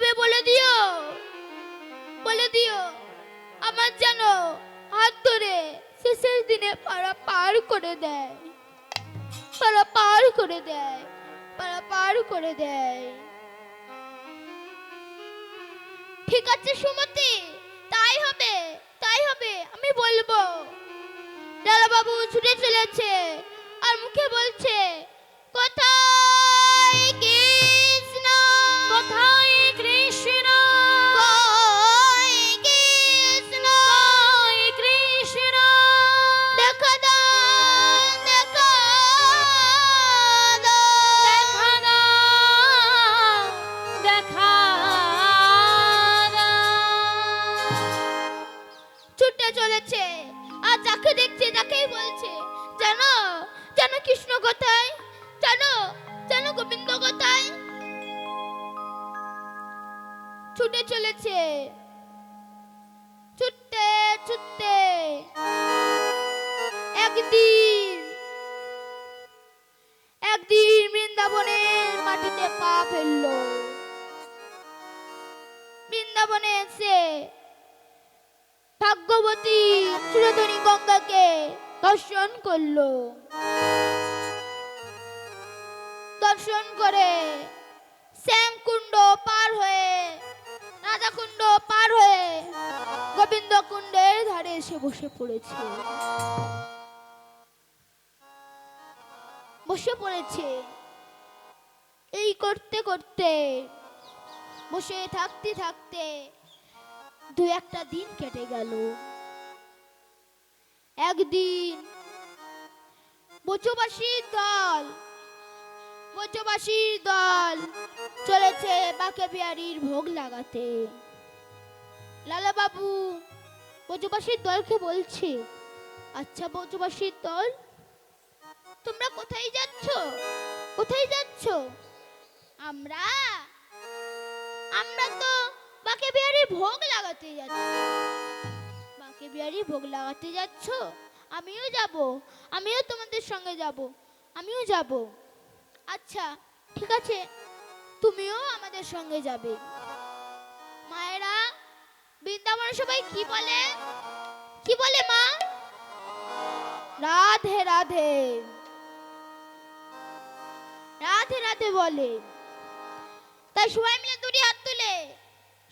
তবে বলে দিও আমার যেন হাত ধরে শেষের দিনে পাড়া পার করে দেয়, পাড়া পার করে দেয়, পাড়া পার করে দেয়। ঠিক আছে সুমতি, তাই হবে, তাই হবে, আমি বলবো। লালা বাবু ছুটে চলেছে আর মুখে বলছে, কোথায় কৃষ্ণ, কোথায় কৃষ্ণ, কোথায় কৃষ্ণ, কোথায় কৃষ্ণ, দেখা দাও, দেখা দাও, দেখা দাও, দেখা দাও। ছুটে চলেছে আর যাকে দেখছে তাকেই বলছে, জানো জানো কৃষ্ণ কোথায়, জানো জানো গোবিন্দ কোথায়। ছুটে চলেছে, ছুটতে ছুটতে একদিন বৃন্দাবনের মাটিতে পা ফেললো। বৃন্দাবনে এসে ভাগ্যবতী সুরধনী গঙ্গাকে দর্শন করলো। দর্শন করে শ্যামকুণ্ড পার হয়ে, রাধাকুণ্ড পার হয়ে গোবিন্দ কুণ্ডের ধারে এসে বসে পড়েছে। বসে পড়েছে। এই করতে করতে, বসে থাকতে থাকতে দু একটা দিন কেটে গেল। একদিন ব্রজবাসীর দল চলেছে বাঁকে বিহারীর ভোগ লাগাতে। লালা বাবু ব্রজবাসীর দলকে বলছে, আচ্ছা ব্রজবাসীর দল, তোমরা কোথায় যাচ্ছ, কোথায় যাচ্ছ? আমরা তো বাঁকে বিহারীর ভোগ লাগাতে যাচ্ছি। বাঁকে বিহারীর ভোগ লাগাতে যাচ্ছ? আমিও যাব, আমিও তোমাদের সঙ্গে যাব, আমিও যাব। আচ্ছা ঠিক আছে, তুমিও আমাদের সঙ্গে যাবে। মায়েরা বৃন্দাবনের সবাই কি বলে, কি বলে মা? রাধে রাধে, রাধে রাধে বলে। তাই সবাই মিলে দুটি হাত তুলে,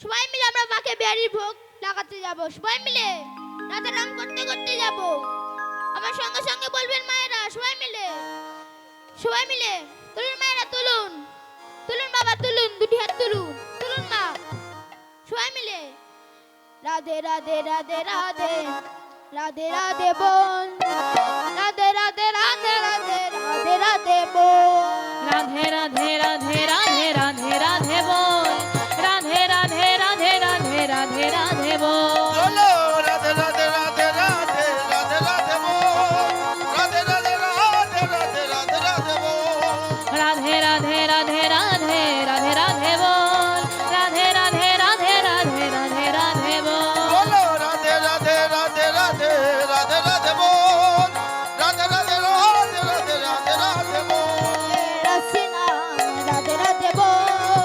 সবাই মিলে আমরা বাঁকে বিহারীর ভোগ লাগাতে যাব। সবাই মিলে রাধা নাম করতে করতে যাব। আমার সঙ্গে সঙ্গে বলবেন মায়েরা, সবাই মিলে, সবাই মিলে তুলুন মায়েরা, তুলুন, তুলুন বাবা, তুলুন, দুটি হাত তুলুন, তুলুন মা, সবাই মিলে রাধে রাধে রাধে রাধে, রাধে রাধে বল, রাধে রাধে রাধে রাধে, রাধে রাধে বল, রাধে রাধে রাধে রাধে রাধে রাধে বল, রাধে রাধে রাধে রাধে রাধে রাধে বল। চলো রাধে রাধে রাধে রাধে রাধে রাধে বল, রাধে রাধে রাধে রাধে রাধে রাধে বল, রাধে রাধে রাধে রাধে রাধে রাধে বল, রাধে রাধে রাধে রাধে রাধে রাধে বল। চলো রাধে রাধে রাধে রাধে রাধে রাধে বল, রাধে রাধে রাধে রাধে রাধে রাধে বল, রসনা রাধে রাধে বল,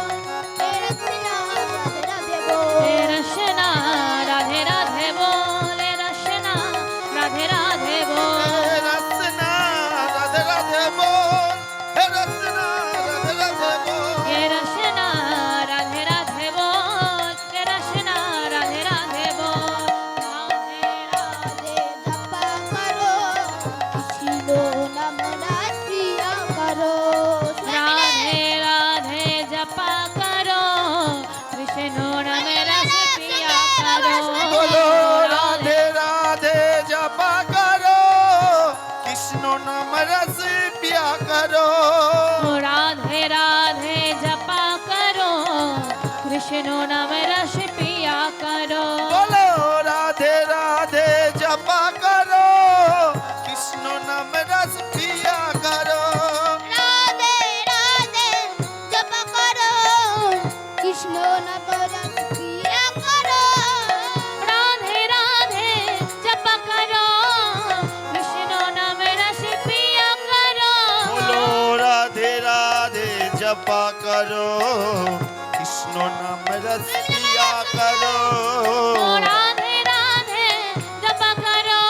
রসনা রাধে রাধে বল, হে রসনা রাধে রাধে বল, হে রসনা রাধে রাধে বল। হে রসনা রাধে রাধে বল, হে রসনা রাধে রাধে বল, হে রসনা রাধে রাধে বল, হে রসনা রাধে রাধে বল। রাধে রাধে রাধে জপা করো, কৃষ্ণ নাম রাত্রিয়া করো। রাধে রাধে জপা করো, কৃষ্ণ নাম রস পিয়া করো। বলো রাধে রাধে জপা করো, কৃষ্ণ নাম রস পিয়া করো, রাধে রাধে জপা করো, কৃষ্ণ নাম রস পিয়া করো। বলো রাধে রাধে জপা করো, কৃষ্ণ নাম রস পিয়া করো, রাধে রাধে জপা করো, কৃষ্ণ নাম রাত্রিয়া করো। রাধে রাধে জপা করো, কৃষ্ণ নাম রস পিয়া করো। বলো রাধে রাধে জপা করো, কৃষ্ণ নাম रस पिया करो राधे राधे जप करो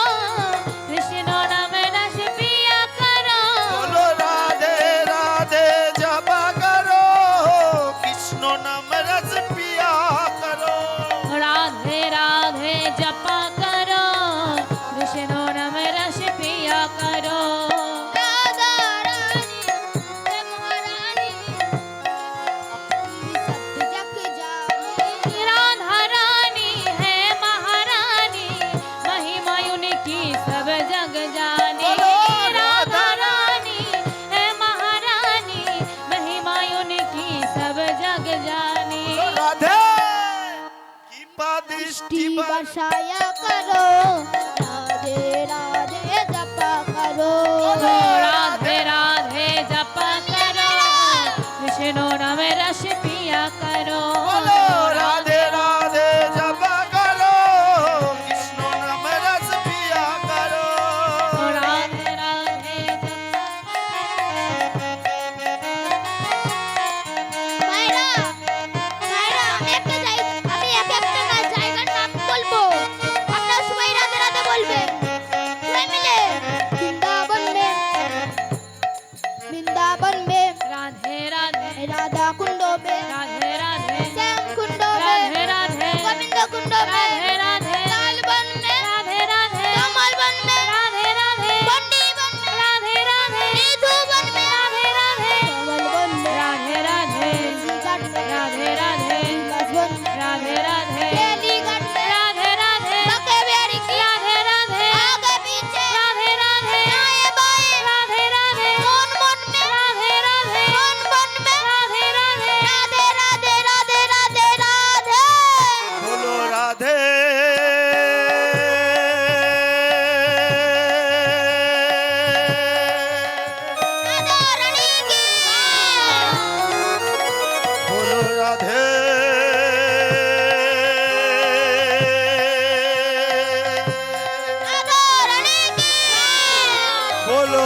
कृष्ण नाम रस पिया करो बोलो राधे राधे जप करो कृष्ण नाम रस पिया करो राधे राधे जप करो कृष्ण नाम रस पिया करो राधा रानी हे महारानी अपनी सब जग जाने राधा रानी है महारानी महिमा उनकी सब जग जाने राधा रानी है महारानी महिमा उनकी सब जग जाने राधे कृपा दृष्टि की बसाया करो राधे राधे जप करो राधे राधे जप करो कृष्ण नाम रस पिया करो बोलो राधे राधे जप करो कृष्ण नाम रस पिया करो राधे राधे মায়েরা মায়েরা আমি এক একটা না জায়গার নাম বলবো আপনারা সবাই রাধে রাধে বলবেন সবাই মিলে বৃন্দাবন में राधे राधे राधा कुंड में राधे राधे श्याम कुंड राधे में राधे गोविंद कुंड में राधे राधे लाल वन में राधे राधे कमल वन में राधे राधे बंडी वन में राधे राधे नीधु वन में राधे राधे कमल वन में राधे राधे तुलसी घाट में राधे राधे विकास वन में राधे राधे बेली घाट में राधे राधे बके बिहारी की राधे राधे आगे पीछे राधे राधे दाएं बाएं राधे राधे कौन मन में राधे राधे कौन मन में राधे राधे राधे राधे राधे राधे राधे बोलो राधे राधा रानी की बोलो राधे राधा रानी की बोलो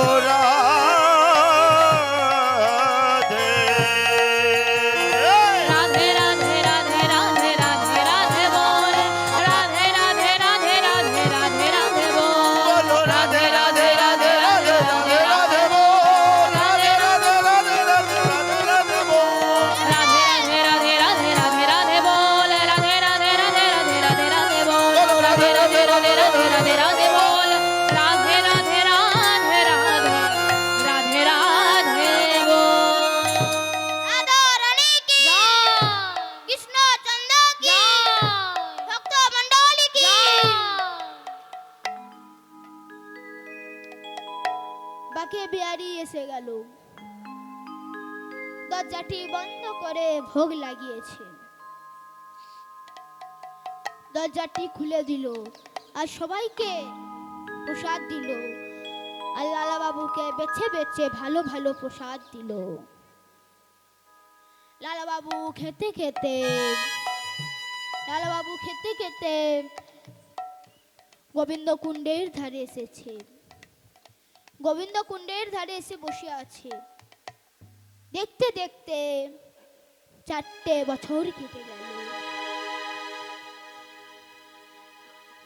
राधे राधे राधे राधे राधे राधे राधे बोल राधे राधे राधे राधे राधे राधे बोल बोलो राधे राधे राधे राधे राधे राधे बोल राधे राधे राधे राधे राधे राधे बोल राधे राधे राधे राधे राधे बोल राधे राधे राधे राधे राधे राधे बोल राधे राधे राधे राधे राधे राधे बोल राधे राधे राधे राधे राधे राधे बोल राधा रानी की कृष्ण चंदा की भक्त मंडली की বাকে বিহারি এসে গেল দরজাটি বন্ধ করে ভোগ লাগিয়েছে দরজাটি খুলে দিল আর সবাইকে প্রসাদ দিল আর লালা বাবুকে বেছে বেছে ভালো ভালো প্রসাদ দিল লালা বাবু খেতে খেতে গোবিন্দ কুণ্ডের ধারে এসেছে গোবিন্দ কুণ্ডের ধারে এসে বসে আছে দেখতে দেখতে 4টে বছর কেটে গেল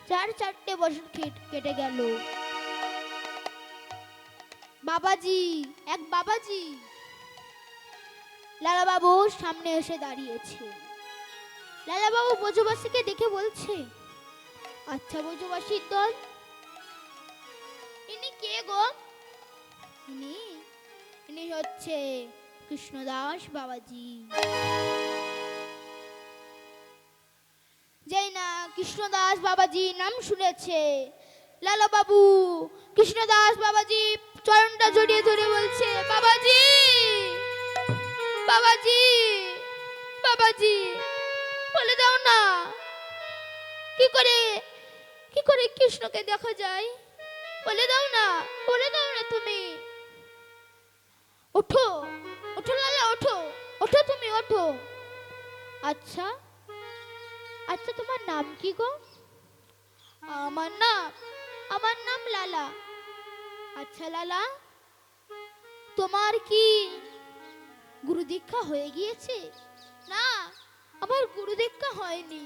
4টে বছর কেটে গেল বাবাজি এক বাবাজি লালা বাবুর সামনে এসে দাঁড়িয়েছে লালা বাবু ব্রজবাসীকে দেখে বলছে আচ্ছা ব্রজবাসীর দল ইনি কে গো ইনি হচ্ছে কৃষ্ণদাস বাবাজি যেই না কৃষ্ণদাস বাবাজি নাম শুনেছে লালা বাবু কৃষ্ণদাস বাবাজি চরণটা জড়িয়ে ধরে বলছে বাবাজি বাবাজি বাবাজি বলে দাও না কি করে কৃষ্ণকে দেখা যায় বলে দাও না তুমি ওঠো ওঠো লালা ওঠো ওঠো তুমি ওঠো আচ্ছা আচ্ছা তোমার নাম কি গো আমার নাম লালা আচ্ছা লালা তোমার কি গুরু দীক্ষা হয়ে গিয়েছে না আমার গুরু হয়নি,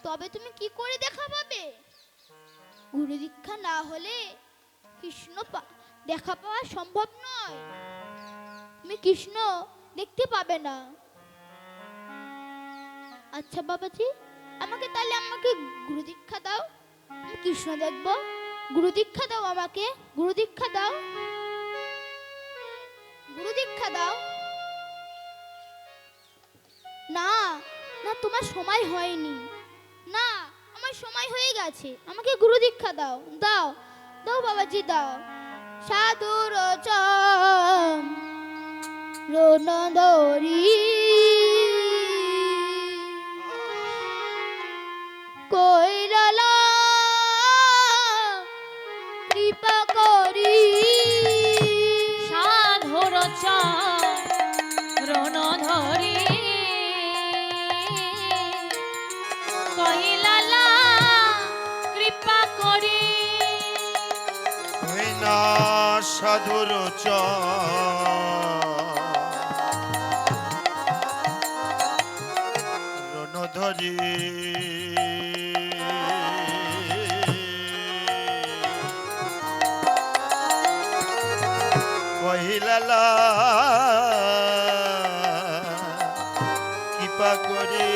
তবে তুমি কি করে দেখা পাবে? গুরু দীক্ষা না হলে কৃষ্ণ দেখা পাওয়া সম্ভব নয়। তুমি কৃষ্ণ দেখতে পাবে না। আচ্ছা বাবাজি, আমাকে গুরু দীক্ষা দাও, আমি কৃষ্ণ দেখবো। গুরু দীক্ষা দাও আমাকে, গুরু দীক্ষা দাও, গুরু দীক্ষা দাও। না না, তোমার সময় হয়নি। না, আমার সময় হয়ে গেছে, আমাকে গুরু দীক্ষা দাও। দাও দাও বাবাজি দাও। সাধুর রণদরি কইরালা কৃপা করি। সাধুর চরণ ধরি কইলালা কৃপা করি। হইনা সাধুর চরণ ধরি কহিলালা কৃপা করে।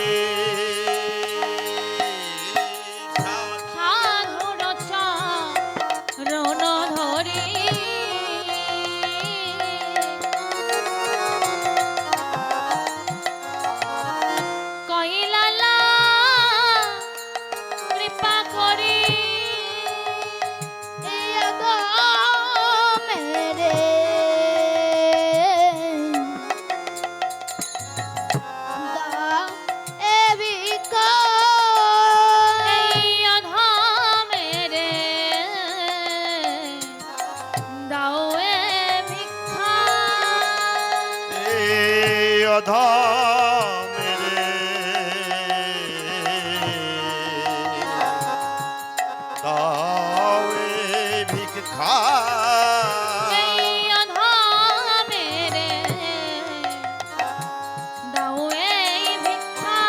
সাধুর চরণ ধরি কইলালা কৃপা করি। এই অধমেরে দাও এ ভিক্ষা। এই অধমেরে দাও এ ভিক্ষা। এই অধমেরে দাও এই ভিক্ষা।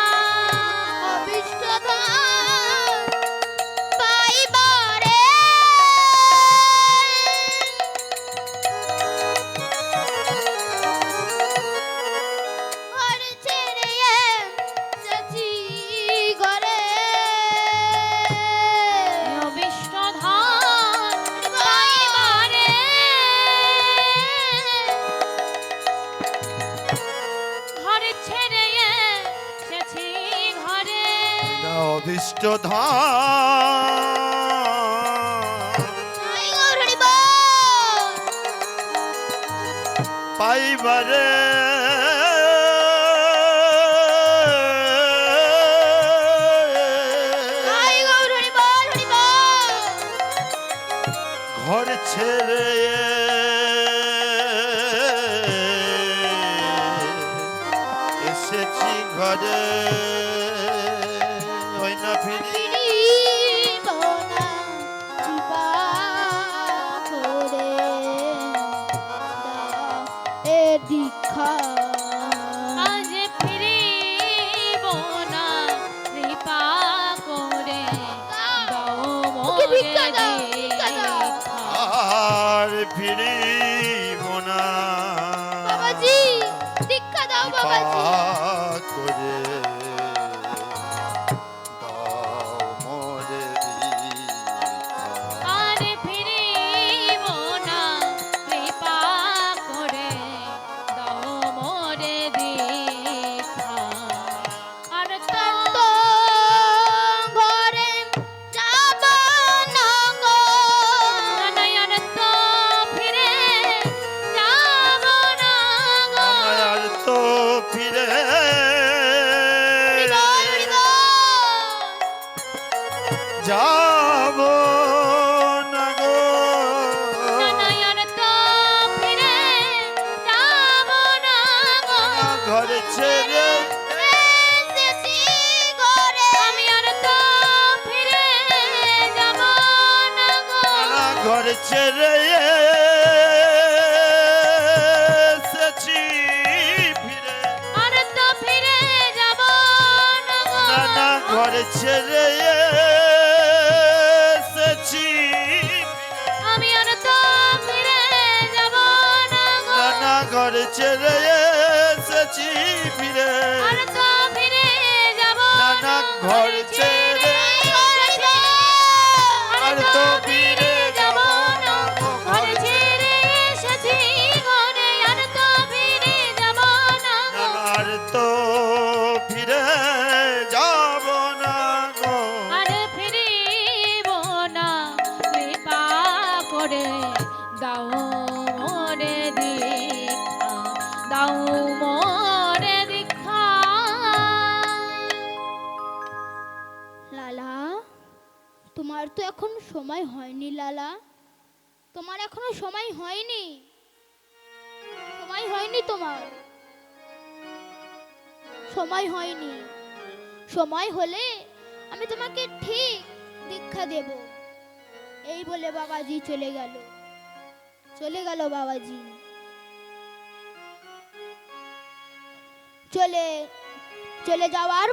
পাইবারে ঘর ছেড়ে এসেছি ঘরে। অবিষ্ট ধন পাইবারে ঘর ছেড়ে এসেছি ঘরে। অভিষ্ট ধাম আই গৌর হরি বল। পাইবারে আই গৌর হরি বল, হরি বল। ঘর ছেড়ে এসেছি ঘরে। ওই না ফিরি ফিরিব না কৃপা করে দাও এ দীক্ষা। আজ ফিরিব না কৃপা করে দাও ওকে মোরে ভিক্ষা দাও, ভিক্ষা দাও। দীক্ষা। আর ফিরিব না বাবাজি দীক্ষা দাও বাবাজি। করে দাও মোরে দীক্ষা। আর ফিরিব না কৃপা করে দাও মোরে দীক্ষা। আর তো তো ঘরে যাব না গো। নয়ন তো ফিরে যাব না গো। আর তো ফিরে হরি বল, হরি বল। যাব না গো। নয়ন তো ফিরে যাব না গো। ঘরে ছেড়ে এসেছি ঘরে। আমি আর তো ফিরে যাব না গো। ঘরে ছেড়ে এসেছি ফিরে। আর তো ফিরে যাব না গো। ঘর ছেড়ে এসেছি আমি আর তো ফিরে যাব না গো, নানা ঘর ছেড়ে এসেছি ফিরে আর তো ফিরে যাব নানা ঘর ছেড়ে আর তো ফিরে যাব না ঘর ছেড়ে এসেছি ঘরে, আর তো ফিরে যাব না গো। আর তো ফিরে যাব না গো আর ফিরিব না, কৃপা করে দাও মোরে দীক্ষা, দাও মোরে দীক্ষা। লালা, তোমার তো এখন সময় হয়নি লালা, তোমার এখনো সময় হয়নি, সময় হয়নি তোমার, সময় হয়নি। সময় হলে আমি তোমাকে ঠিক দীক্ষা দেব। এই বলে বাবাজি চলে গেল, চলে গেল বাবাজি। চলে চলে যাওয়ার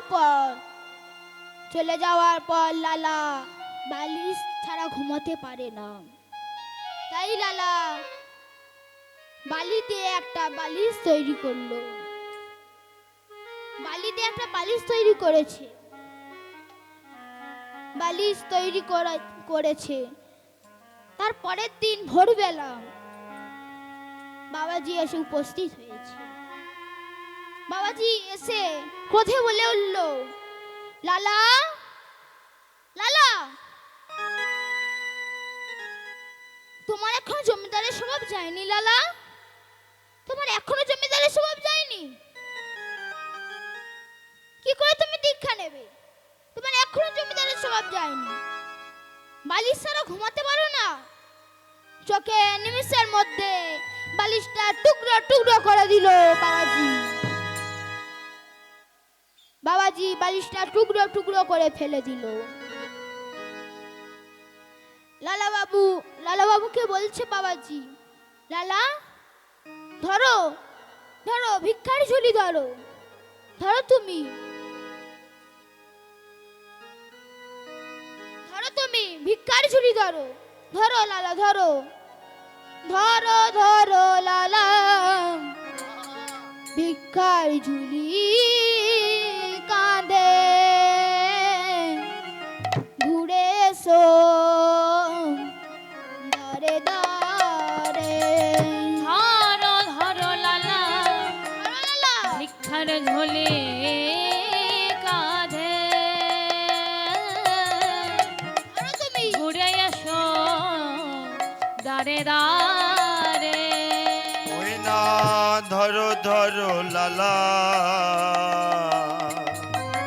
পর লালা বালিশ ছাড়া ঘুমাতে পারে না। তাই লালা বালি দিয়ে একটা বালিশ তৈরি করলো, বালি দিয়ে একটা বালিশ তৈরি করেছে, বালিশ তৈরি করেছে। তার পরের দিন ভোরবেলা বাবাজি এসে উপস্থিত হয়েছে। বাবাজি এসে ক্রোধে বলে উঠল, লালা লালা, তোমার এখনো জমিদারের স্বভাব যায়নি লালা, তোমার এখনো জমিদারের স্বভাব যায়নি। কি করে তুমি দীক্ষা নেবে? তোমার এখনো জমিদারের স্বভাব যায়নি। বালিশ ছাড়া ঘুমাতে পারো না। চোখে নিমিষের মধ্যে বালিশটা টুকরো টুকরো করে দিল বাবাজি। বাবাজি বালিশটা টুকরো টুকরো করে ফেলে দিল। লালা বাবুকে বলছে বাবাজি, লালা ধরো ধরো, ভিক্ষার ঝুলি ধরো, ধরো তুমি, ধরো তুমি ভিক্ষার ঝুলি ধরো, ধরো লালা ধরো, ধরো ধরো লালা ভিক্ষার ঝুলি কাঁদে ঘুরে এসো দারে দারে। ধরো ধরো লালা ধরো লালা, ভিক্ষার ঝোলে কাঁধে, ধরো তুমি, ঘুরে এসো দারে দারে। ওই না ধরো ধরো লালা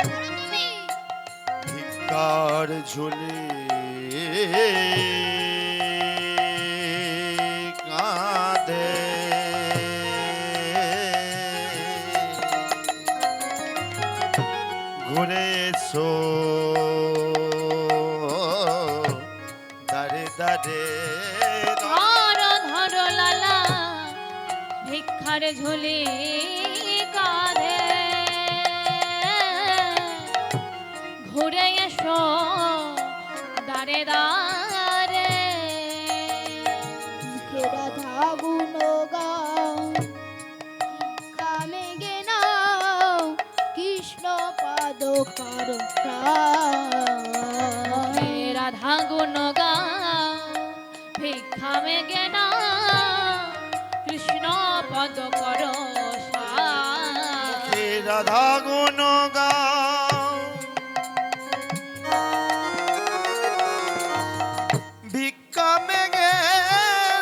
ধরো তুমি, ভিক্ষার ঝুলি কাঁধে ঘুরে এসো দারে দারে ধরো ধরো লালা ভিক্ষার ঝুলি কাঁধে, ঘুরে এসো দারে দারে। ঘেরা ধাগুন গাও কামে গে নাও কৃষ্ণ পাদ কর রাধা গুণ গাও ভিক্ষা মেগে না, কৃষ্ণ পদ করো হে রাধা গুণ গাও ভিক্ষা মেগে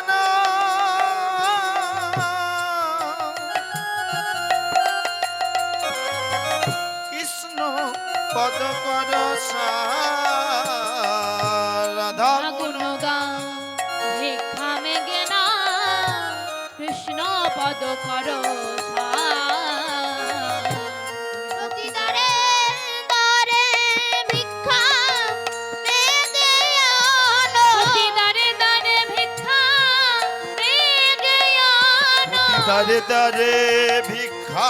না কৃষ্ণ পদ কর রাধা গুণ গুণ গাও ভিক্ষা মেগে না, কৃষ্ণ পদ করো প্রতি দ্বারে দ্বারে ভিক্ষা মেগে আনো। দারে দারে ভিক্ষা মেগে আনো, দারে দারে ভিক্ষা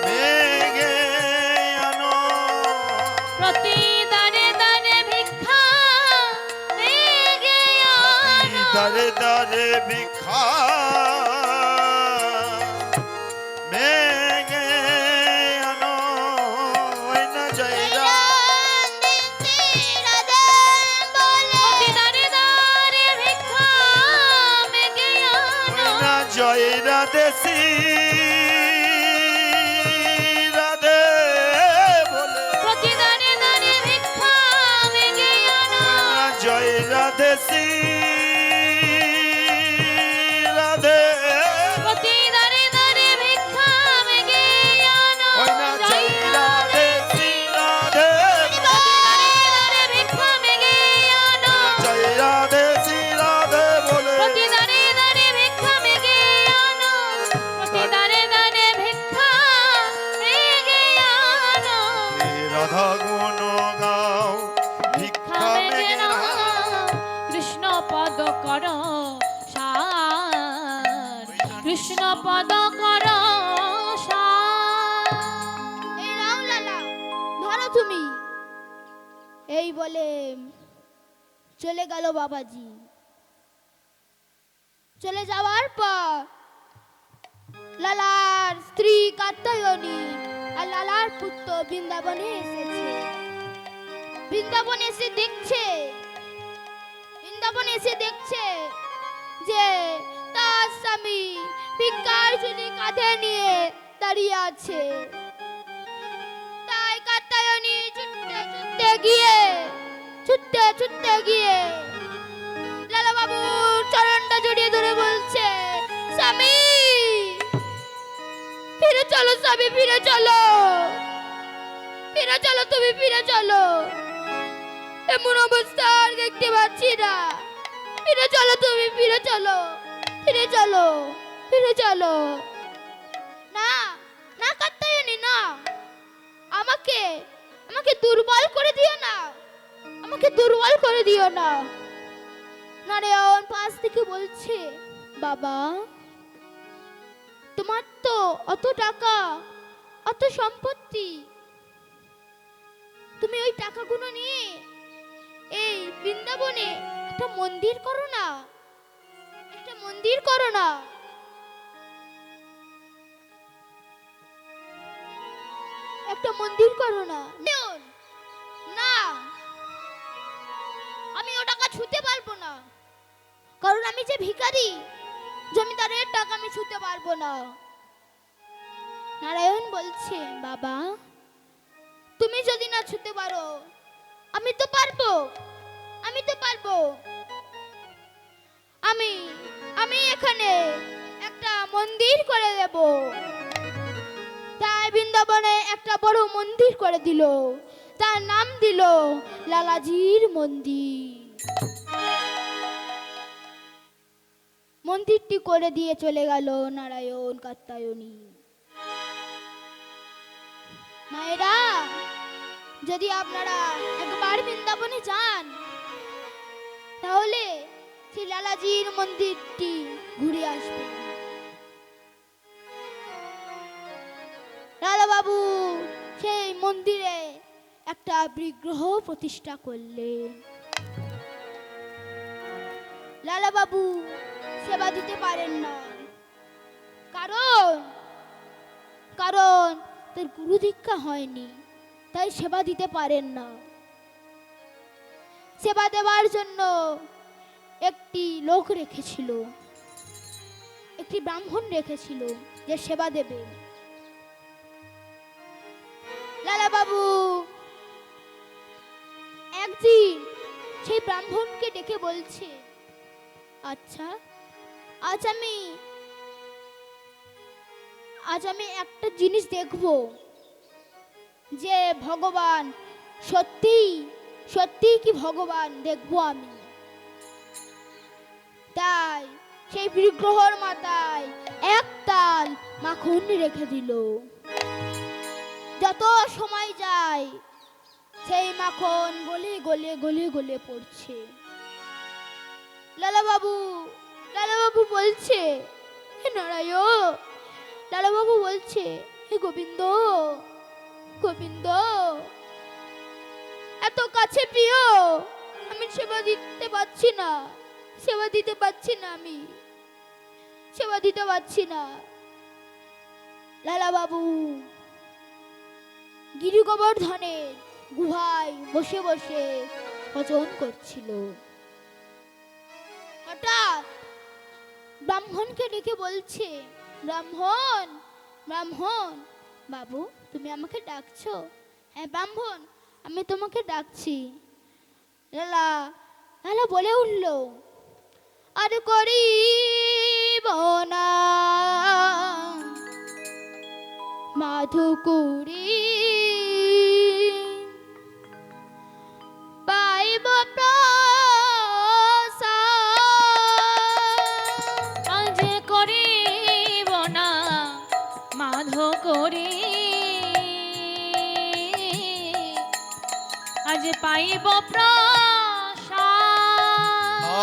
মেগে দারে দারে ভিক্ষা মেঘে আনো ওই না জয়রা অতি দারে দারে ভিক্ষা মেঘে ওই আনো না জয়রা দেশি রাধে বলে অতি দারে দারে ভিক্ষা মেঘে আনো না জয়রা দেশি রাধে অতি দারে দারে ভিক্ষা মেঘে আনো ওই না জয়রা দেশি রাধে অতি দারে দারে ভিক্ষা মেঘে আনো জয়রা দেশি রাধে বলে অতি দারে দারে ভিক্ষা মেঘে আনো অতি দারে দারে ভিক্ষা মেঘে আনো রাধা গুণ গাও ভিক্ষা মেঘে নাও। কৃষ্ণ পদ কর সার কৃষ্ণ পদ কর সার এই রাও লালা ধরো তুমি। এই বলে চলে গেল বাবাজি। চলে যাওয়ার পর লালার স্ত্রী কাত্যায়নী আর লালার পুত্র বৃন্দাবনে এসেছে। বৃন্দাবনে এসে দেখছে যে তার স্বামী ভিক্ষার ঝুলি কাঁধে নিয়ে দাঁড়িয়ে আছে। তাই কাত্যায়নী ছুটতে গিয়ে লালা বাবুর চরণটা জড়িয়ে ধরে বলছে, স্বামী ফিরে চলো, স্বামী ফিরে চলো, তুমি ফিরে চলো। এমন অবস্থা আর দেখতে পাচ্ছি না। ফিরে চলো, তুমি ফিরে চলো। না না কাত্যায়নী না, আমাকে দুর্বল করে দিও না। নারায়ণ পাশ থেকে বলছে, বাবা তোমার তো অত টাকা, অত সম্পত্তি, তুমি ওই টাকাগুলো নিয়ে এই বৃন্দাবনে একটা মন্দির করো না। না আমি ও টাকা ছুঁতে পারবো না, কারণ আমি যে ভিখারি, জমিদারের টাকা আমি ছুঁতে পারবো না। নারায়ণ বলছে, বাবা তুমি যদি না ছুঁতে পারো আমি তো পারবো। আমি এখানে একটা মন্দির করে দেব। তাই বৃন্দাবনে একটা বড় মন্দির করে দিল, তার নাম দিল লালাজির মন্দির। মন্দিরটি করে দিয়ে চলে গেল নারায়ণ কাত্যায়নী। মায়েরা, যদি আপনারা একবার বৃন্দাবনে যান তাহলে সেই লালাজির মন্দিরটি ঘুরে আসবেন। লালা বাবু সেই মন্দিরে একটা বিগ্রহ প্রতিষ্ঠা করলেন। লালা বাবু সেবা দিতে পারেন না, কারণ তার গুরু দীক্ষা হয়নি, তাই সেবা দিতে পারেন না। সেবা দেওয়ার জন্য একটি লোক রেখেছিল, একটি ব্রাহ্মণ রেখেছিল যে সেবা দেবে। লালা বাবু একদিন সেই ব্রাহ্মণকে ডেকে বলছে, আচ্ছা আজ আমি একটা জিনিস দেখব যে ভগবান সত্যি কি ভগবান দেখবো আমি। তাই সেই বিগ্রহর মাথায় এক তাল মাখন রেখে দিল। যত সময় যায় সেই মাখন গলে পড়ছে। লালা বাবু বলছে, হে নারায়ণ, লালা বাবু বলছে, হে গোবিন্দ, এত কাছে প্রিয়, আমি সেবা দিতে পারছি না, সেবা দিতে পারছি না, আমি সেবা দিতে পারছি না। লালা বাবু গিরি গোবর্ধনের গুহায় বসে বসে ভজন করছিল। হঠাৎ ব্রাহ্মণকে ডেকে বলছে, ব্রাহ্মণ ব্রাহ্মণ বাবু, তুমি আমাকে ডাকছো? হ্যাঁ ব্রাহ্মণ, আমি তোমাকে ডাকছি। লালা লালা বলে উঠল, আর করিব না মাধুকুরি, পাইব প্রসাদ। আজ করিব না মাধো করি, আজ পাইব প্রসাদ।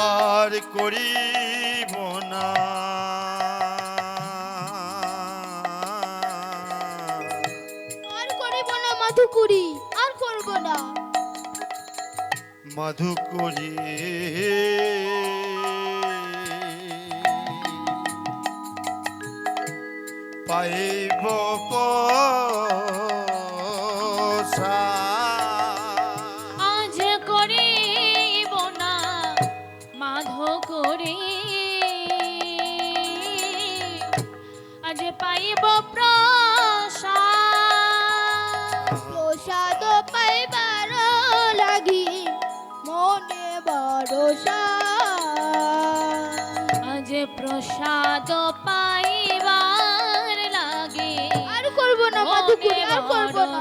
আর করিব না আর করিব না মাধুকুরি, আর করব না। মধুকরি, পাইব প্রসাদ। আজ করিব না মাধো করি, আজ পাইব প্রসাদ। প্রসাদ পাইবার লাগি মনে ভরসা, আজ প্রসাদ পাইবার লাগে আর করব না মাধুকুরি, আর করব না।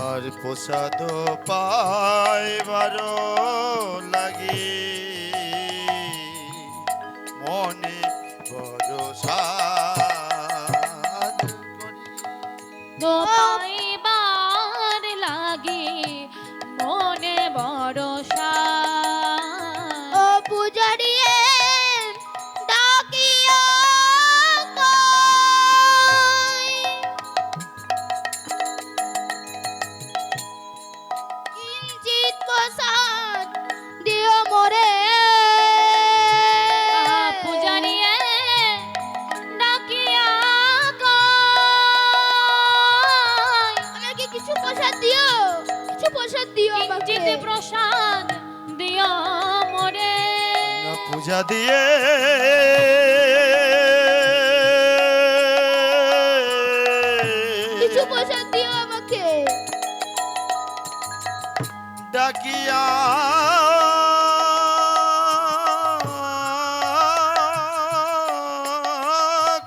আর প্রসাদ পাইবার লাগি মনে ভরসা তো পাইবার লাগে মনে ভরসা। ও পূজারিয়ে ডাকিয়া কই, কিঞ্চিৎ প্রসাদ দিও মোরে। পূজারিয়ে ডাকিয়া কয়, আমাকে কিছু প্রসাদ দিও, কিছু প্রসাদ দিও আমাকে। কিঞ্চিৎ প্রসাদ দিও মোরে। পূজা দিয়ে কিছু প্রসাদ দিও আমাকে। ডাকিয়া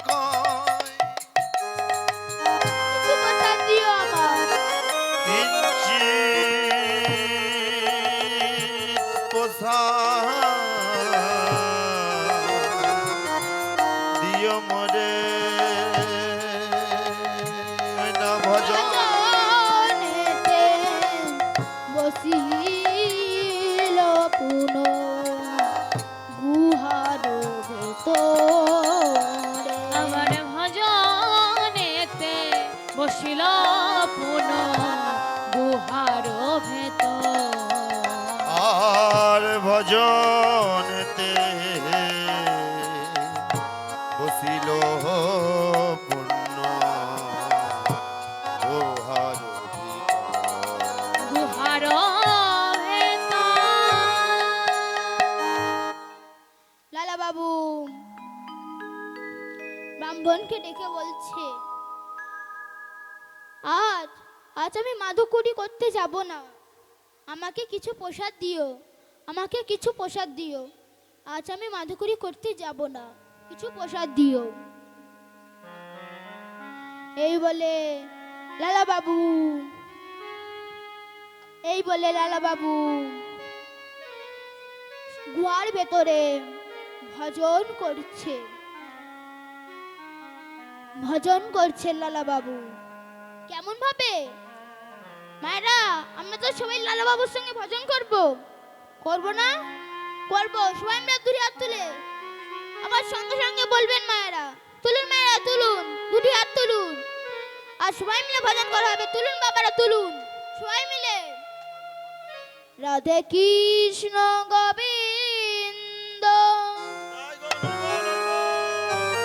কয়, কিছু প্রসাদ দিও আমার। কিঞ্চিৎ প্রসাদ দিও মোরে। ওই না ভজন ভজনেতে বসিল পুন গুহার ভেতরে। আমার ভজনেতে বসিল পুন গুহার ভেতর। আর ভজনতে বসিল পূর্ণ ওহার গুহার ভেতর। লালা বাবু ব্রাহ্মণকে ডেকে বলছে, আজ আজ আমি মাধুকুরি করতে যাব না, আমাকে কিছু প্রসাদ দিও, আমাকে কিছু প্রসাদ দিও। আজ আমি মাধুকুরি করতে যাব না, কিছু প্রসাদ দিও। এই বলে লালা বাবু, এই বলে লালা বাবু গুহার ভেতরে ভজন করছে, ভজন করছেন লালা বাবু। কেমন ভাবে? মায়েরা, আমরা তো সবাই লালা বাবুর সঙ্গে ভজন করব, করব না? করব। সবাই আমরা দুটি হাত তুলে আবার সঙ্গে সঙ্গে বলবেন মায়েরা, তুলুন মায়েরা তুলুন, দুটি হাত তুলুন, আর সবাই মিলে ভজন করা হবে। তুলুন বাবারা তুলুন, সবাই মিলে। রাধে কৃষ্ণ গোবিন্দ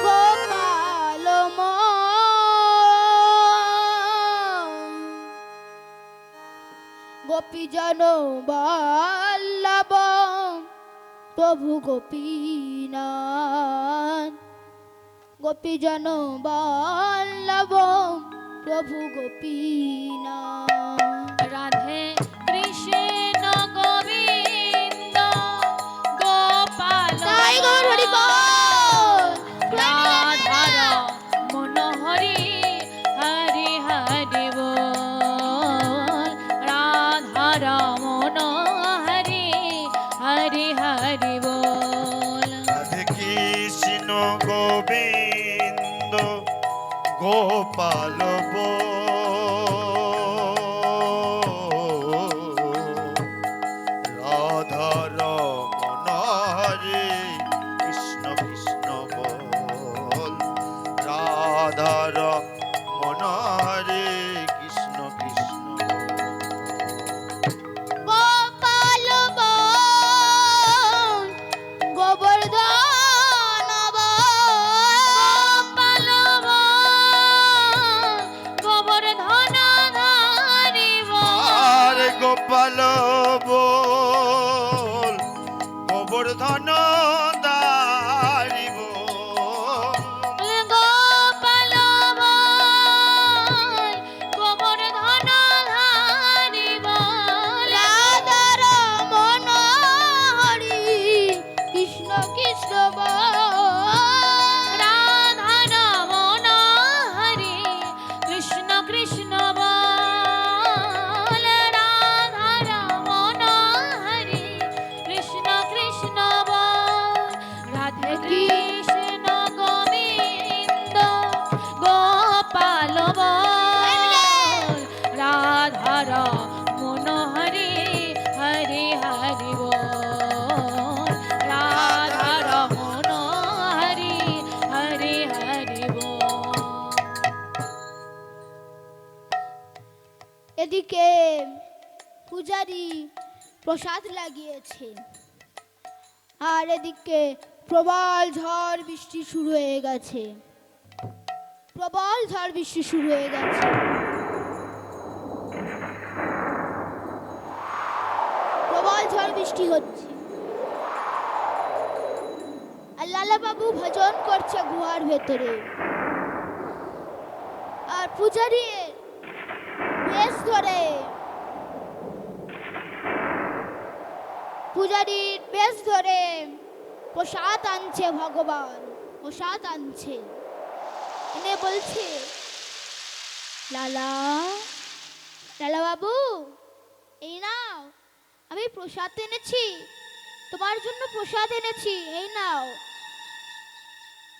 গোপাল গোপীজন বল্লভ প্রভু গোপীনাথ গোপীজন বল্লভ প্রভু গোপীনাথ রাধে কৃষ্ণ গোবিন্দ গোপাল তাই গৌর হরি বল রাধার মনোহরি হরি হরি বল রাধার মনোহরি হরি হরি বল রাধে কৃষ্ণ গোবিন্দ গোপাল রাধা রমন হরে কৃষ্ণ কৃষ্ণ বল রাধা রমন হরে কৃষ্ণ কৃষ্ণ গোপাল বল গোবর্ধন গোপাল গোবর্ধন ধারি আর গোপাল বল গোবর্ধন দারিব গোপাল গোবর্ধন ধারি রাধা রমন হরি কৃষ্ণ কৃষ্ণ বল রাধা রমন হরি কৃষ্ণ কৃষ্ণ বল রাধা রমন হরি কৃষ্ণ কৃষ্ণ বল রাধে কৃষ্ণ গোবিন্দ গোপাল বল রাধার মনোহরি হরি হরি বল রাধার মনোহরি হরি হরি বল এদিকে পূজারি প্রসাদ লাগিয়েছে আর এদিকে প্রবল ঝড় বৃষ্টি শুরু হয়ে গেছে প্রবল ঝড় বৃষ্টি শুরু হয়ে গেছে প্রবল ঝড় বৃষ্টি হচ্ছে আর লালা বাবু ভজন করছে গুহার ভেতরে আর পূজারি বেশ ধরে পূজারীর বেশ ধরে প্রসাদ আনছে ভগবান প্রসাদ আনছে এনে বলছে লালা লালা বাবু এই নাও আমি প্রসাদ এনেছি তোমার জন্য প্রসাদ এনেছি এই নাও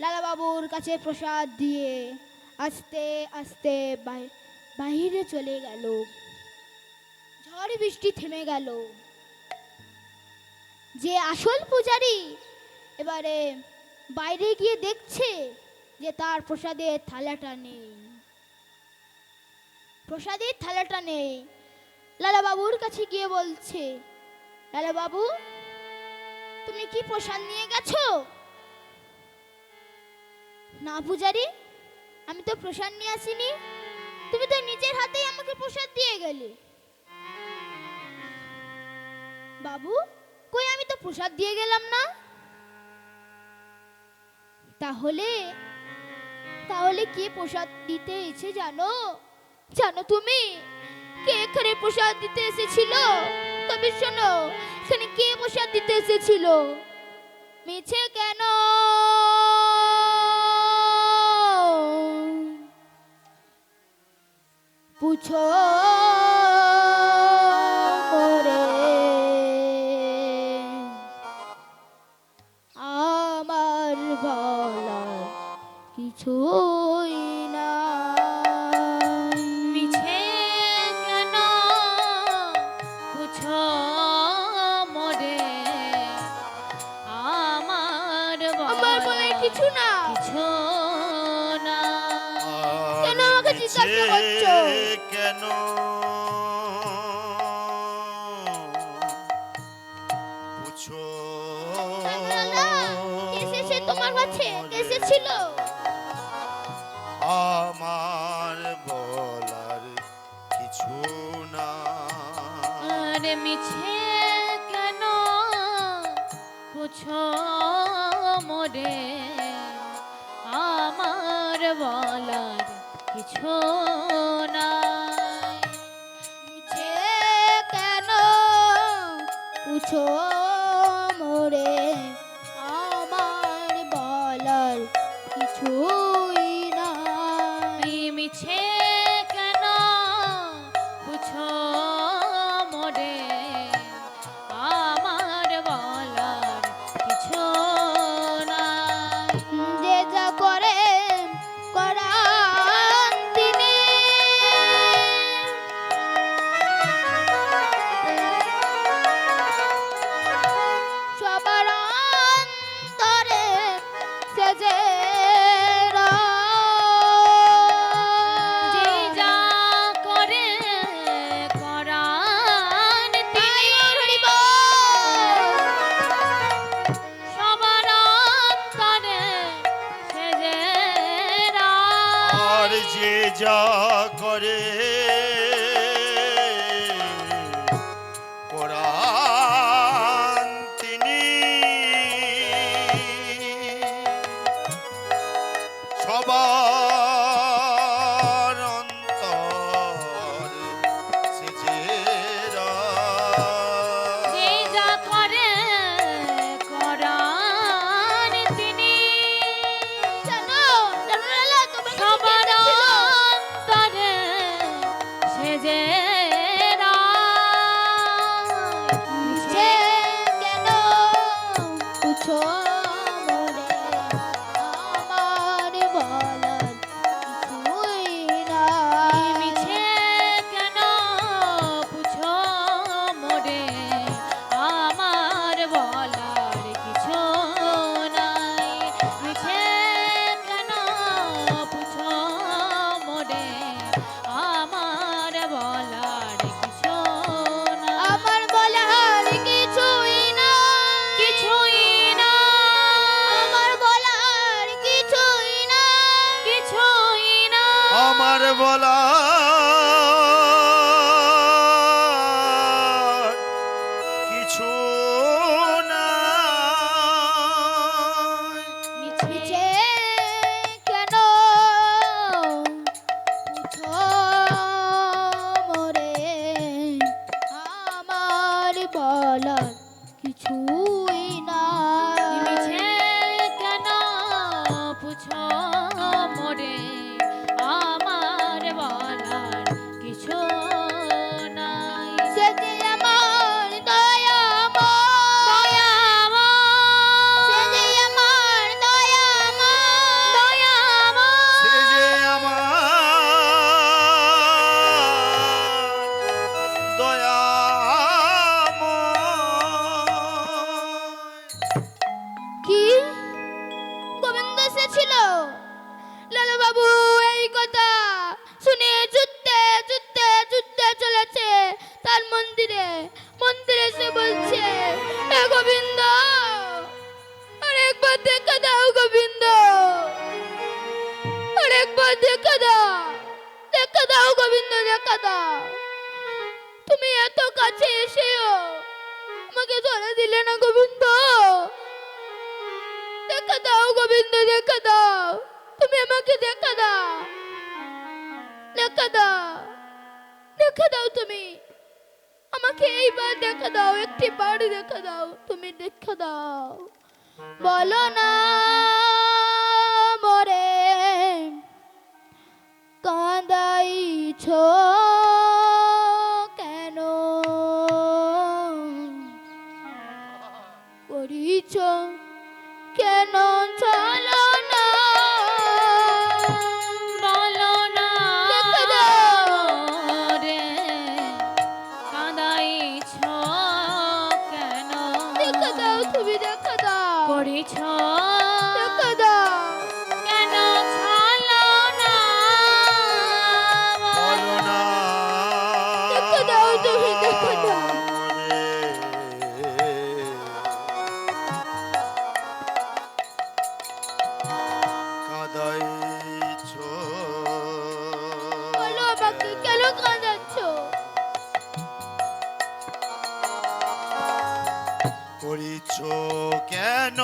লালা বাবুর কাছে প্রসাদ দিয়ে আস্তে আস্তে বাইরে চলে গেল ঝড় বৃষ্টি থেমে গেল যে আসল পূজারি এবারে বাইরে গিয়ে দেখছে যে তার প্রসাদের থালাটা নেই প্রসাদের থালাটা নেই লালা বাবুর কাছে গিয়ে বলছে লালা বাবু তুমি কি প্রসাদ নিয়ে গেছো না পূজারি আমি তো প্রসাদ নিয়ে আসিনি তুমি তো নিজের হাতেই আমাকে প্রসাদ দিয়ে গেলে বাবু কই আমি তো প্রসাদ দিয়ে গেলাম না তাহলে তাহলে কে প্রসাদ দিতে এসে জানো জানো তুমি কে এখানে প্রসাদ দিতে এসেছিল তবে শোনো এখানে কে প্রসাদ দিতে এসেছিল মিছে কেন পুছো মোরে আমার বলার কিছুই না মিছে কেন পুছো মোরে আমার আমার বলার কিছু না কিছু না কেন আমাকে জিজ্ঞাসা করছো? কেন ছিল? আমার বলার কিছু না। আরে মিছে কেন পুছো মোরে, আমার বলার কিছু নাই। মিছে কেন পুছো মোরে, আমার বলার কিছুই নাই। মিছে কেন পুছো মোরে, আমার বলার কিছু নাই। যে যা করে করান তিনি, সবার অন্তরে সে যে যে যা করে করান তিনি, সবার অন্তরে সে যে আর যে যা করে কোরআন তিনি, সবার অন্তর সে যে যে যা করে করান তিনি, জানো জানো লালা, তোমার কাছে সবার কি ছিল? অন্তরে সে যে মিছে কেন পুছো মোরে, আমার বলার কিছুই নাই। মিছে কেন পুছো মোরে, আমার বলার কিছু নাই। মিছে কেন পুছো মোরে, আমার বলার কিছু নাই। আমার বলার কিছুই নাই, কিছুই না, আমার বলার কিছুই নাই। কিছুই না, আমার বলা কিছু নাই। মিছে কেন পুছো মোরে, আমার বলার কিছুই নাই। মিছে কেন পুছো মোরে, আমার বলার কিছু নাই। সে যে আমার দয়াময়, সে যে আমার দয়াময়, সে যে আমার দয়াময়। কি গোবিন্দ এসেছিল? লালা বাবু এই কথা শুনে যুদ্ধে যুদ্ধে যুদ্ধে চলেছে তার মন্দিরে। মন্দিরে এসে বলছে, এ গোবিন্দ, আরেকবার দেখা দাও গোবিন্দ, আরেকবার দেখা দাও, দেখা দাও গোবিন্দ, দেখা দাও। তুমি এত কাছে এসেও আমাকে ধরে দিলে না গোবিন্দ, দেখা দাও গোবিন্দ, দেখা দাও, তুমি আমাকে দেখা দাও, দেখা দাও, দেখা দাও, তুমি আমাকে এইবার দেখা দাও, একটি বার দেখা দাও, তুমি দেখা দাও। বলো না মরে কাঁদাইছ কেন, করিছ কেন ছলনা, বলো না দেখা দাও। রে, কাঁদাইছ কেন, দেখা দাও, তুমি দেখা দাও, করিছ দেখা দাও। আমাকে কেন কাঁদাচ্ছ? করিছ কেন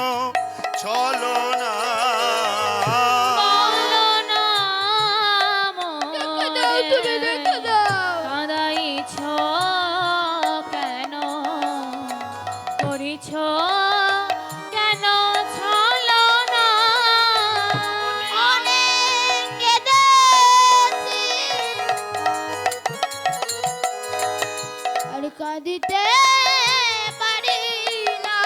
চলো না? বলো না দেখে দাও, তুমি দেখে দাও। কাঁদাইছ কেন? করিছ কেন ছলো না? অনেক কেঁদেছি, আর কাঁদিতে পারি না।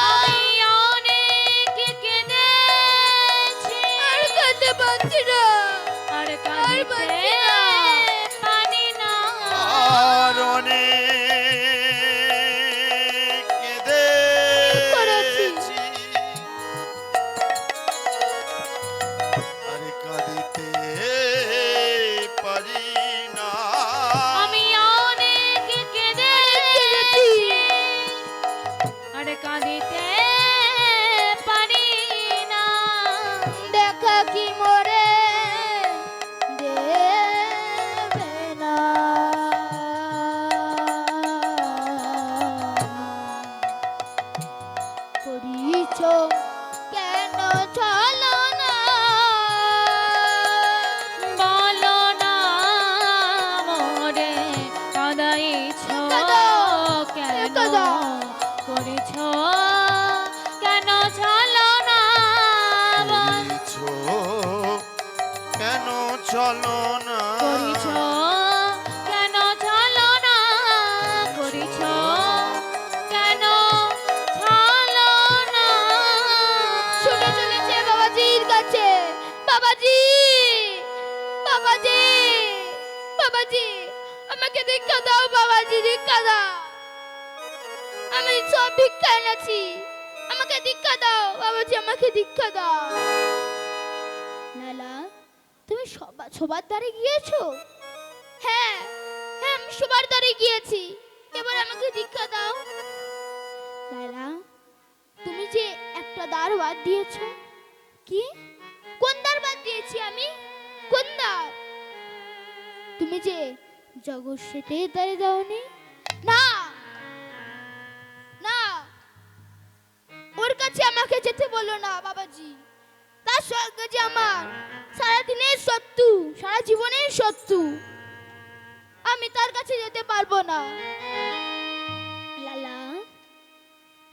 আমি অনেক কেঁদেছি, আর কাঁদতে পারছি না। আর পারছি কাঁদিতে না। পারি না। আর অনেক কেঁদেছি, আর কাঁদিতে পারি না। আমি অনেক কেঁদেছি, আর কাঁদিতে পারি না। দেখা কি মোরে দেবে না। করিছ কেন চলো না? বলো না মোরে কাঁদাইছ কেন? কাঁদাও। করেছ কেন ছলো না? করিছ কেন চলো না? করিছ কেন ছলো না? করিছ কেন ছলো না? শুনে চলেছে বাবাজির কাছে। বাবাজি, বাবাজি, বাবাজি, আমাকে দীক্ষা দাও। বাবাজি, দীক্ষা দাও। আমি সব ভিক্ষা এনেছি, আমাকে দীক্ষা দাও। বাবাজি, আমাকে দীক্ষা দাও। লালা, তুমি সবার দ্বারে গিয়েছো? হ্যাঁ, হ্যাঁ, আমি সবার দ্বারে গিয়েছি। এবার আমাকে দীক্ষা দাও। লালা, তুমি যে একটা দ্বার বাদ দিয়েছো। কি? কোন দ্বার বাদ দিয়েছি আমি? কোন দ্বার? তুমি যে জগৎ শেঠের দ্বারে যাওনি? না, না, ওর কাছে আমাকে যেতে বলো না বাবাজি। তার সঙ্গে যে আমার সারাদিনের শত্রু, সারা জীবনের শত্রু, আমি তার কাছে যেতে পারবো না। লালা,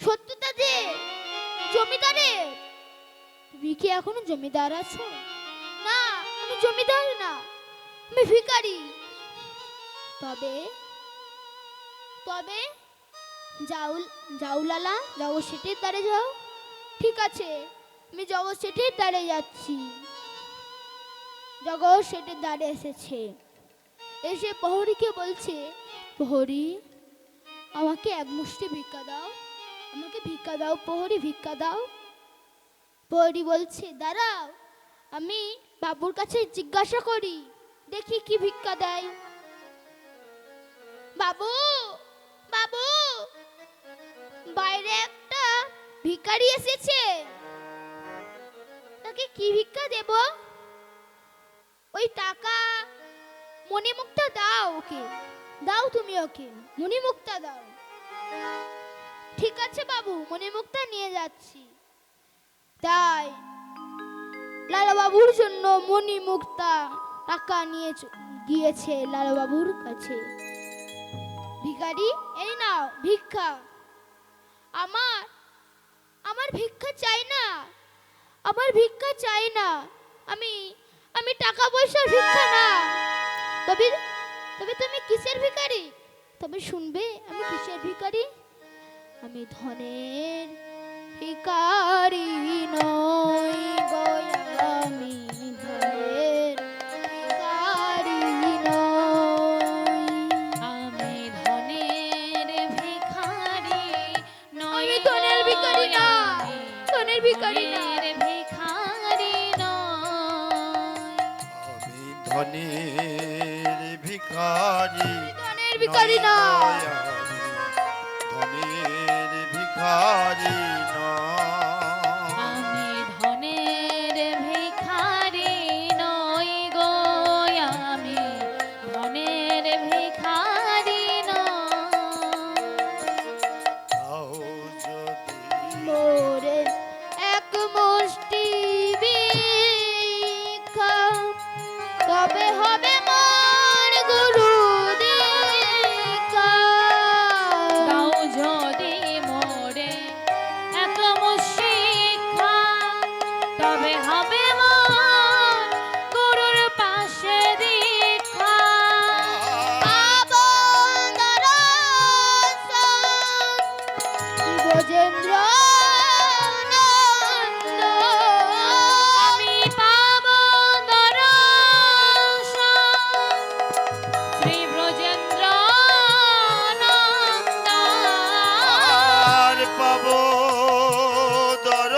শত্রুতা যে জমিদারের। তুমি কি এখনো জমিদার আছো? না, আমি জমিদার না, আমি ভিখারি। তবে তবে যাও লালা, জগৎ শেঠের দ্বারে যাও। ঠিক আছে, আমি জগৎ শেঠের দ্বারে যাচ্ছি। জগৎ শেঠের দ্বারে এসেছে, এসে প্রহরীকে বলছে, প্রহরী, আমাকে এক মুষ্টি ভিক্ষা দাও, আমাকে ভিক্ষা দাও প্রহরী, ভিক্ষা দাও। প্রহরী বলছে, দাঁড়াও, আমি বাবুর কাছে জিজ্ঞাসা করি, দেখি কি ভিক্ষা দেয়। বাবু, বাবু, বাইরে একটা ভিখারি এসেছে, তাকে কি ভিক্ষা দেব? ওই টাকা মণিমুক্তা দাও, ওকে দাও, তুমি ওকে মণিমুক্তা দাও। ঠিক আছে বাবু, মণিমুক্তা নিয়ে যাচ্ছি। তাই লালা বাবুর জন্য মণিমুক্তা টাকা নিয়ে গিয়েছে লালা বাবুর কাছে। ভিখারি, এই নাও ভিক্ষা। আমার আমার ভিক্ষা চাই না, আমার ভিক্ষা চাই না। আমি আমি টাকা পয়সার ভিক্ষা না। তবে তবে তুমি কিসের ভিখারি? তবে শুনবে আমি কিসের ভিখারি? আমি ধনের ভিখারি নই গো, আমি ধনের ভিখারি নই। আমি ধনের ভিখারি নই, আমি ধনের ভিখারি না, আমি ধনের ভিখারি না। ধনের ভিখারি নই। আমি ধনের ভিখারি, ধনের ভিখারি না। নয় গো, আমি ধনের ভিখারি নয়। আমি ধনের ভিখারি নই গো, আমি তবে হবে মোর গুরু দীক্ষা। দাও যদি মোরে একম শিক্ষা, তবে হবে মোর গুরুর পাশে দীক্ষা। পাবো দর্শন ব্রজেন্দ্র নন্দ। আমি পাবো দর্শন শ্রী ব্রজেন্দ্র নন্দ। আর পাবো দর্শন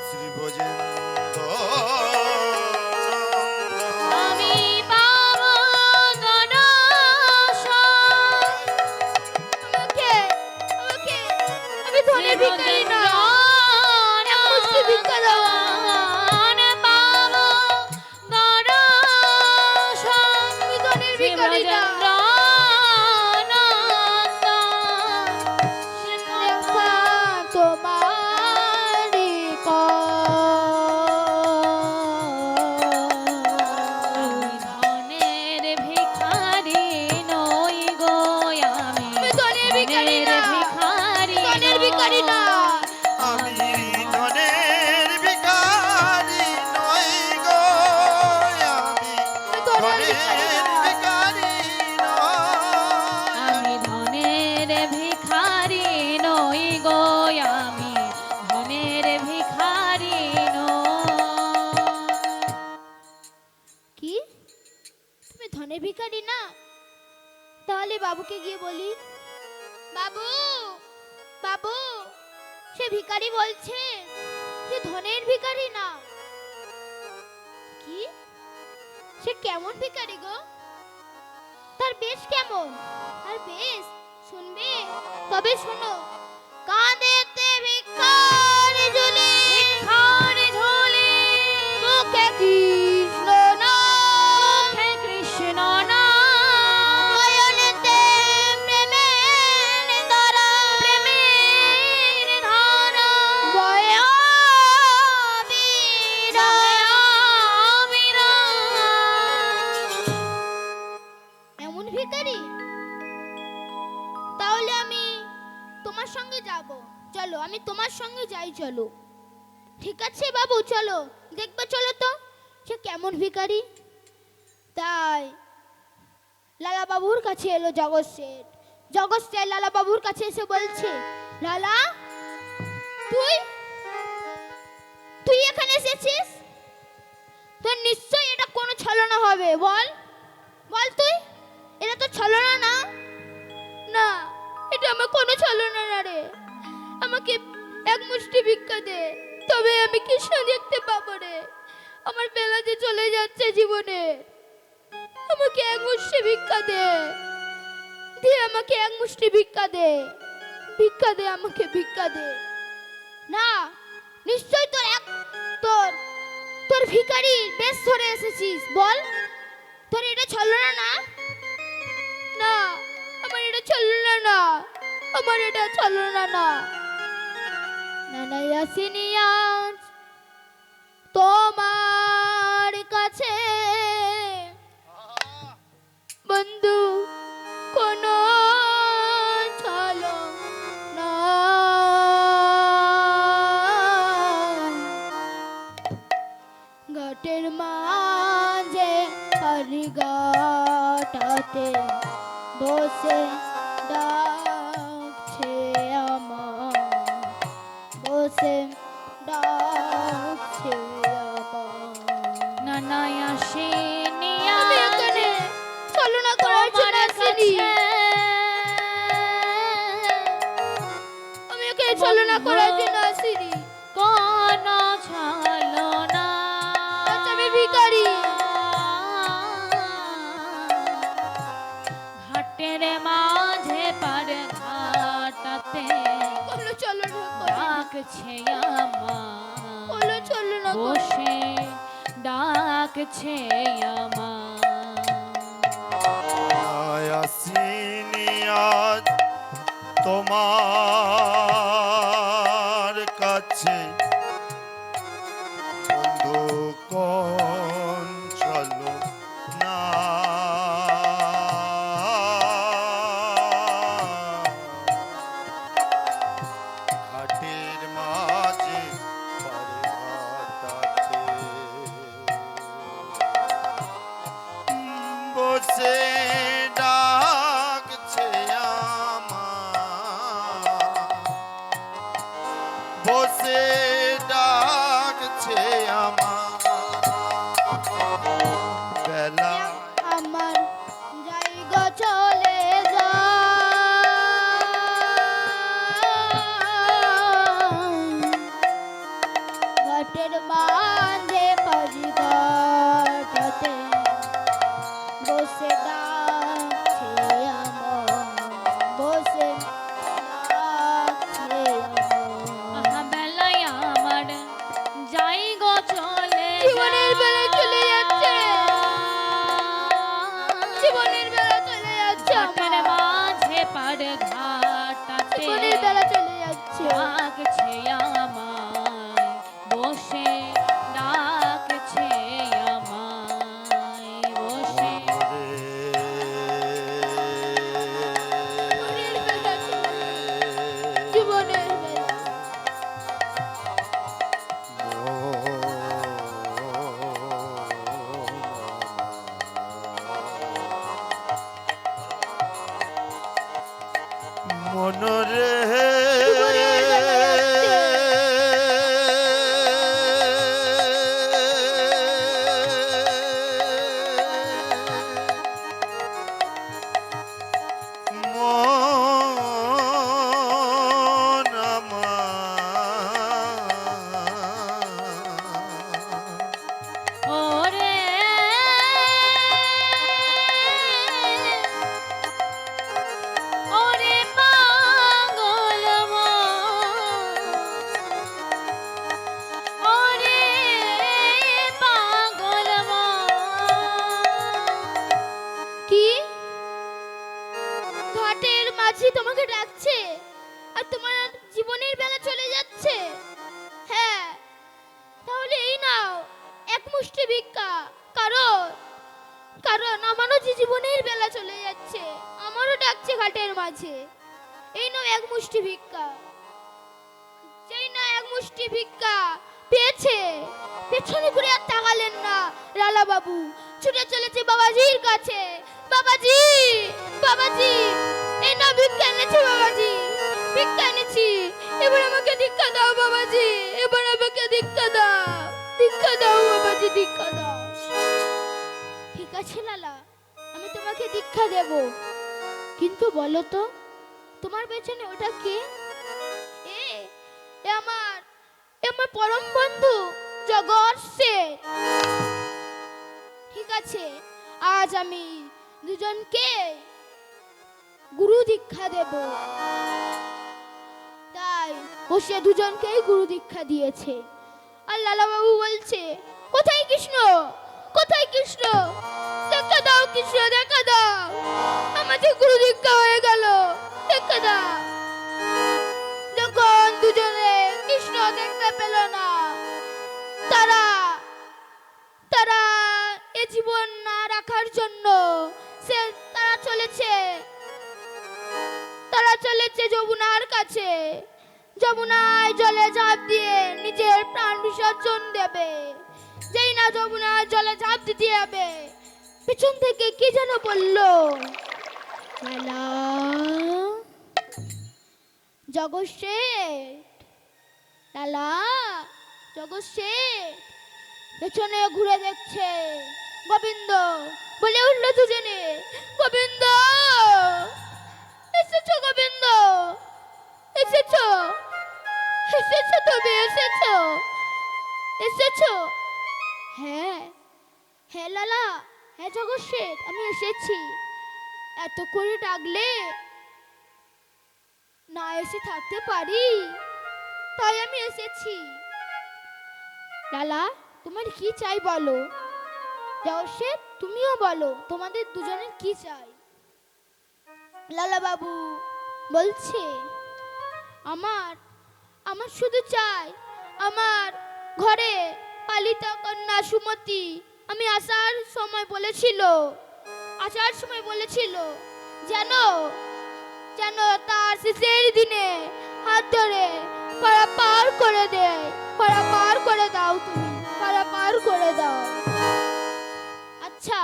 শ্রী ব্রজেন্দ্র আমি পাবো দর্শন আমাকে আমি ধনে ভিখারি না, এক মুষ্টি ভিক্ষা দাও। আমি ধনের ভিখারি না। শিক্ষা তোমারই আমি ধনের ভিখারি না, ধনের ভিখারি না। আমি ধনের ভিখারি নই গো, আমি ধনের ভিখারি নই। আমি ধনের ভিখারি নই গো, আমি ধনের ভিখারি নই। কি তুমি ধনের ভিখারি না? তাহলে বাবুকে গিয়ে বলি, বাবু বাবু, সে ভিখারি বলছে যে ধনের ভিখারি না। কি সে কেমন ভিখারি গো? তার বেশ কেমন? তার বেশ শুনবে? তবে শোনো, কাঁদেতে ভিখারি ঝুলি, ভিখারি ঝুলি, মুখে কৃষ্ণ নাম, হে কৃষ্ণ নাম, নয়নেতে প্রেমের ধারা, প্রেমের ধারা, ভয় এমন ভিখারি? তাহলে আমি তোমার সঙ্গে যাব। চলো, আমি তোমার সঙ্গে যাই, চলো। ঠিক আছে বাবু, চলো দেখবে, চলো তো সে কেমন ভিখারি। তাই লালা বাবুর কাছে এলো জগৎ শেঠ। জগৎ শেঠ লালা বাবুর কাছে এসে বলছে, লালা তুই তুই এখানে এসেছিস? তোর নিশ্চয়ই এটা কোনো ছলনা হবে, বল বল তুই, এটা তো ছলনা না? না, এটা আমার কোনো ছলনা না রে। আমাকে এক মুষ্টি ভিক্ষা দে, তবে আমি কৃষ্ণ দেখতে পাবো রে। আমার বেলা যে চলে যাচ্ছে জীবনে, আমাকে এক মুষ্টি ভিক্ষা দে, দে আমাকে এক মুষ্টি ভিক্ষা দে, ভিক্ষা দে আমাকে, ভিক্ষা দে। না, নিশ্চয় তোর তোর ভিখারি বেশ ধরে এসেছিস, বল তোর এটা ছলনা না? না, আমার এটা ছলনা না, আমার এটা ছলনা না। নানাই আসিনি আজ তোমার কাছে বন্ধু, কোনো ছলনা। ঘাটের মাঝে হরিঘাটাতে বসে ডাকছে আমার, বসে ডাকছে আমার। নানাই আসেনি আমি আজ এখানে ছলনা করার জন্য তোমার আসিনি। কাছে। আমি এখানে ছলনা করার জন্য আসিনি। কোন ছলনা, আজ আমি ভিখারি। ঘাটের মাঝে পার ঘাটাতে কোনো ছলনা করি, ডাকছে আমার, কোনো ছলনা করি। বসে ডাকছে আমার। আসিনি আজ তোমার ডাকছে বন্ধু কোন চলো না ঘাটের মাঝে পারে ঘাটাতে বসে ডাকছে আমার বসে ডাকছে আমার বেলা আমার জায়গা চলে যা ঘাটের বাঁধে পারি ঘাটাতে বসে ডাকছে আমার বসে ডাকছে আমার আহা বেলায় আমার যাই গো চলে জীবনের বেলা চলে যাচ্ছে জীবনের বেলা চলে যাচ্ছে ঘাটের আমার মাঝে পার ঘাটাতে জীবনের বেলা চলে যাচ্ছে ডাকছে আমায় বসে ডাকছে আমায় বসে জীবনের বেলা চলে যাচ্ছে। জীবনের বেলা মনরে জীবনের বেলা যাচ্ছে। মন আমার ওরে ওরে পাগল ওরে পাগল কি ঘাটের মাঝি তোমাকে ডাকছে আর তোমার জীবনের বেলা চলে যাচ্ছে হ্যাঁ তাহলে এই নাও এক মুষ্টি ভিক্ষা কারণ কারণ আমারও যে জীবনের বেলা চলে যাচ্ছে আমারও ডাকছে ঘাটের মাঝে এই নাও এক মুষ্টি ভিক্ষা যেই না এক মুষ্টি ভিক্ষা পেয়েছে পেছনে ঘুরে আর তাকালেন না লালা বাবু ছুটে চলেছে বাবাজির কাছে বাবাজি বাবাজি এই না ভিক্ষা এনেছি বাবাজি ভিক্ষা এনেছি এবার আমাকে দীক্ষা দাও বাবাজি এবার আমাকে দীক্ষা দাও বাবাজি দীক্ষা দাও ঠিক আছে লালা আমি তোমাকে দীক্ষা দেব কিন্তু বলো তো তোমার পেছনে ওটা কে এ এ আমার পরম বন্ধু জগৎ শেঠ ঠিক আছে আজ আমি দুজনকে গুরু দীক্ষা দেব তাই বসে দুজনকেই গুরু দীক্ষা দিয়েছে আর লালা বাবু বলছে কোথায় কৃষ্ণ কোথায় কৃষ্ণ দেখা দাও কৃষ্ণ দেখা দাও আমাদের গুরু দীক্ষা হয়ে গেল দেখা দাও যখন দুজনে কৃষ্ণ দেখতে পেল না তারা তারা এ জীবন না রাখার জন্য তারা চলেছে যমুনার কাছে যমুনায় জলে ঝাঁপ দিয়ে নিজের প্রাণ বিসর্জন দেবে যেই না যমুনার জলে ঝাঁপ দিতে যাবে পিছন থেকে কি যেন বললো লালা জগৎ শেঠ লালা জগৎ শেঠ পেছনে ঘুরে দেখছে গোবিন্দ বলে উঠল দুজনে গোবিন্দ এসেছো গোবিন্দ এসেছো এসেছো তুমি এসেছো এসেছো হ্যাঁ হ্যাঁ লালা হ্যাঁ জগৎ শেঠ আমি এসেছি এত করে ডাকলে না এসে থাকতে পারি তাই আমি এসেছি লালা তোমার কি চাই বলো জগৎ শেঠ তুমিও বলো তোমাদের দুজনের কি চাই লালা বাবু বলছে আমার আমার শুধু চাই আমার ঘরে পালিত কন্যা সুমতি আমি আসার সময় বলেছিল যেন যেন তার শেষের দিনে হাত ধরে পার করে দেয়, পার করে দাও, তুমি পার করে দাও। আচ্ছা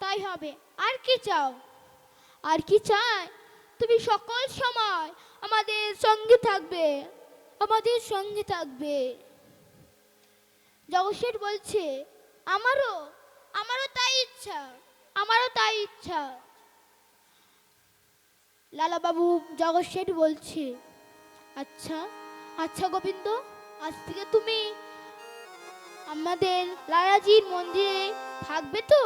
তাই হবে, আর কি চাও? আর কি চাই? তুমি সকল সময় আমাদের সঙ্গে থাকবে, আমাদের সঙ্গে থাকবে। জগৎ বলছে আমারও আমারও তাই ইচ্ছা, আমারও তাই ইচ্ছা। লালা বাবু জগৎ শেঠ বলছে আচ্ছা আচ্ছা গোবিন্দ, আজ থেকে তুমি আমাদের লালাজির মন্দিরে থাকবে তো?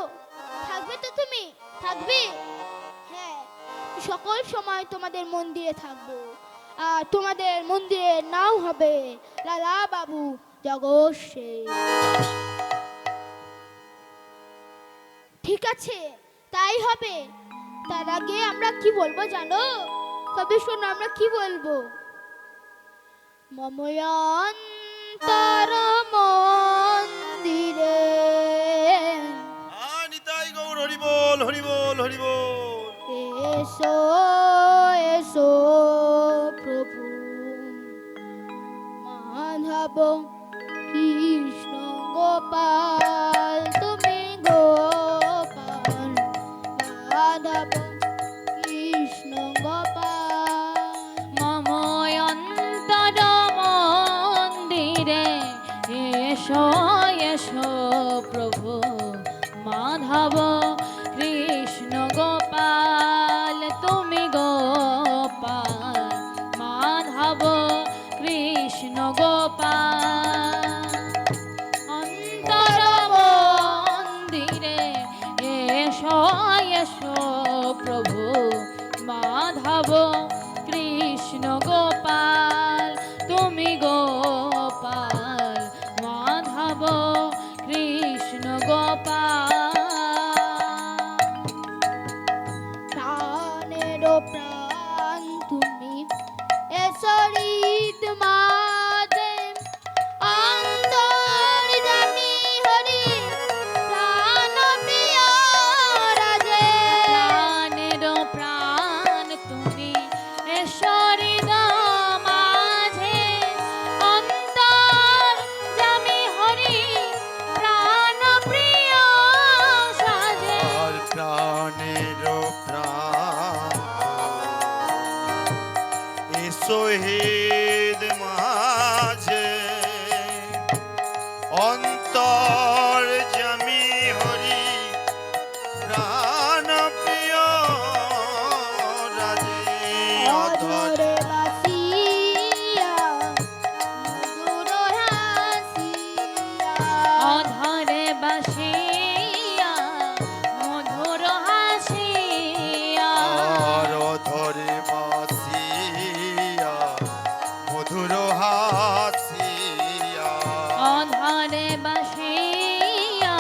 থাকবে তো তুমি? থাকবে? হ্যাঁ, সকল সময় তোমাদের মন্দিরে থাকবো, আর তোমাদের মন্দিরের নাম হবে লালা বাবু জগৎ শেঠ। ঠিক আছে, তাই হবে। তার আগে আমরা কি বলবো জানো? তবে শোনো আমরা কি বলবো। মময়ন্তর মন্দিরে নিতাই গৌর হরি বল, হরি বল, হরি বল। এসো এসো প্রভু মাধব কৃষ্ণ গোপাল, তুমি গোপাল মাধব কৃষ্ণ গোপাল। মময়ন্তর মন্দিরে এসো এসো প্রভু মাধব কৃষ্ণ গোপাল, তুমি গোপাল মাধব কৃষ্ণ গোপাল। অন্তর মন্দিরে এসো এসো প্রভু মাধব কৃষ্ণ গোপাল, তুমি গোপাল মাধব কৃষ্ণ গোপাল। প্রাণেরও প্রাণ তুমি এসরিত মাঝে, অন্তর্যামী হরি প্রাণ প্রিয় রাজে। প্রাণেরও প্রাণ তুমি এসরিত মাঝে, অন্তর্যামী হরি প্রাণ প্রিয় সাজে। আর প্রাণেরও প্রাণ এসো হেদ মাঝে, অন্তর জামি হরি প্রাণ প্রিয় রাজে। অধরে বাসিয়া মধুর হাসিয়া, অধরে বাসিয়া মধুর হাসিয়া। আর অধরে বাসিয়া মধুর হাসিয়া। অধরে বাসিয়া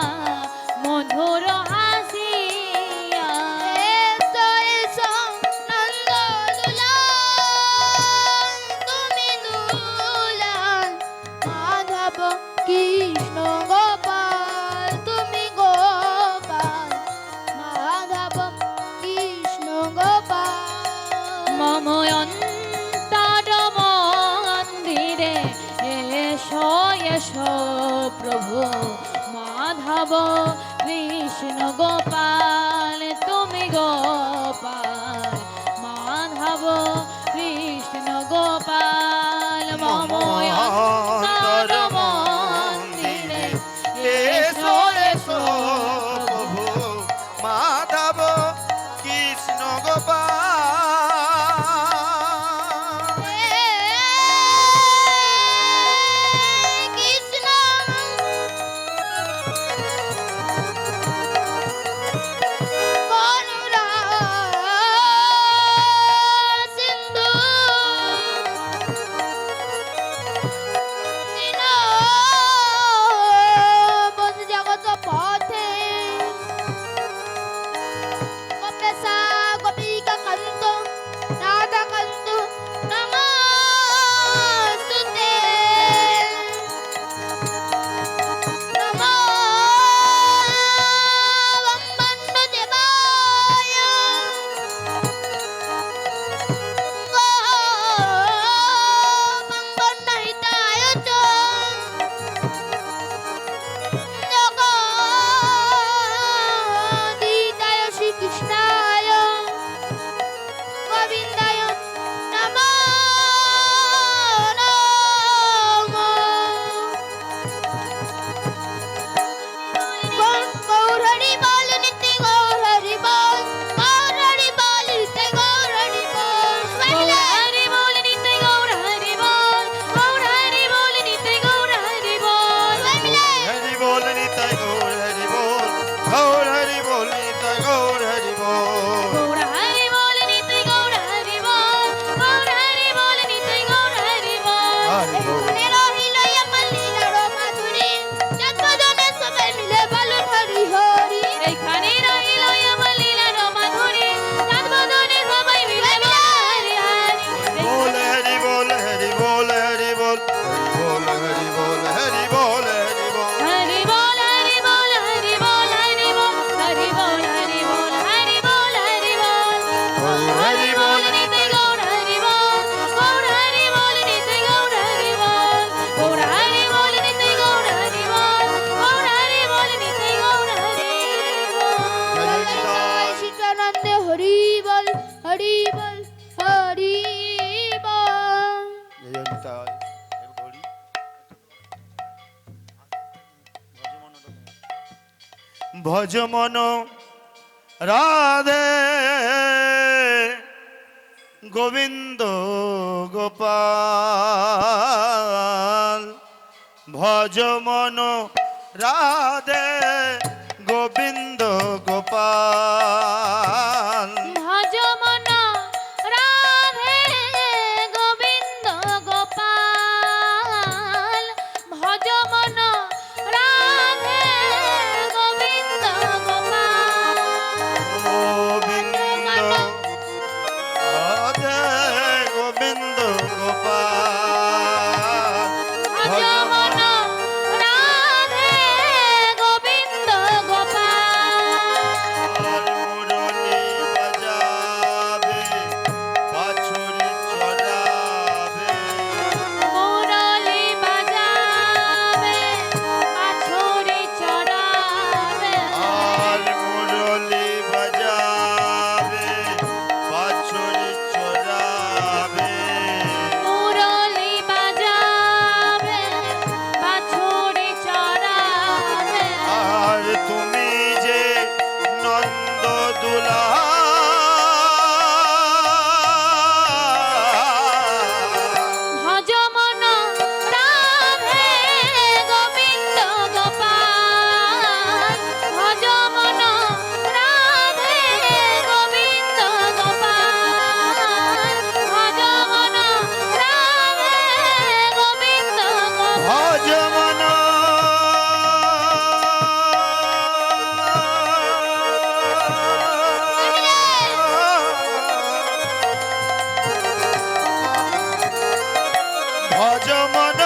মধুর হাসিয়া। এসো এসো নন্দ দুলাল, তুমি দুলাল মাধব কৃষ্ণ গোপাল, তুমি গোপাল মাধব কৃষ্ণ গোপাল। মম অন্তর মন্দিরে এসো এসো প্রভু মাধব কৃষ্ণ গোপাল, তুমি গোপাল মাধব কৃষ্ণ গোপাল। মম অন্তর মন্দিরে এসো এসো প্রভু মাধব কৃষ্ণ গোপাল। কৃষ্ণ করুণা সিন্ধু এখানে রহিল আমার লীলার মাধুরী জন্মজনে সবাই মিলে বলুন হরি হরি এইখানে রহিল আমার লীলার মাধুরী রাত বদনে সবাই মিলে বল হরি बोल हरि बोल हरि बोल हरि बोल हरि बोल हरि बोल हरि बोल हरि बोल हरि बोल हरि बोल हरि बोल हरि बोल हरि बोल हरि बोल हरि बोल हरि बोल नित्य गौर हरि बोल गौर हरि बोल नित्य गौर हरि बोल गौर हरि बोल नित्य गौर हरि बोल गौर हरि बोल नित्य गौर हरि बोल जय সীতানন্দে হরি বল হরি বল হরি বল নিতাই ঘড়ি ভজ মন রাধে গোবিন্দ গোপাল ভজ মন রাধে গোবিন্দ গোপাল ভজ মন রাধে গোবিন্দ গোপাল ভজ মন রাধে গোবিন্দ গোপাল গোবিন্দ রাধে গোবিন্দ গোপাল ভজ মন রাধে গোবিন্দ গোপাল মুরলী বাজাবে বাছুরি চড়াবে মুরলী বাজাবে বাছুরি চড়াবে আর মুরলী বাজাবে বাছুরি চড়াবে মুরলী বাজাবে বাছুরি চড়াবে আর তুমি যে নন্দ দুলা ভজ মন রাধে গোবিন্দ গোপাল ভজ মন রাধে গোবিন্দ গোপাল ভজ মন রাধে গোবিন্দ গোপাল ভজ মন ভজ মন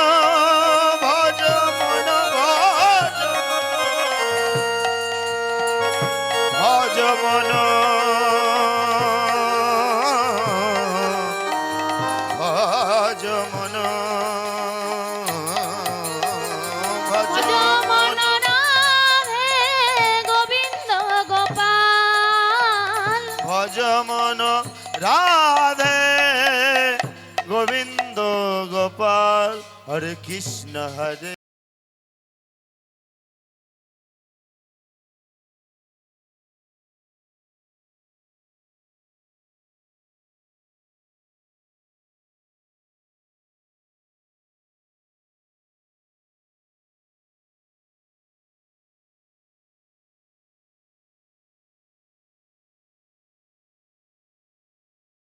ভজ মন ভজ মন ভজ মন ভজ ভজ মন রাধে গোবিন্দ গোপাল ভজ মন রাধে গোবিন্দ গোপাল হরে কৃষ্ণ হরে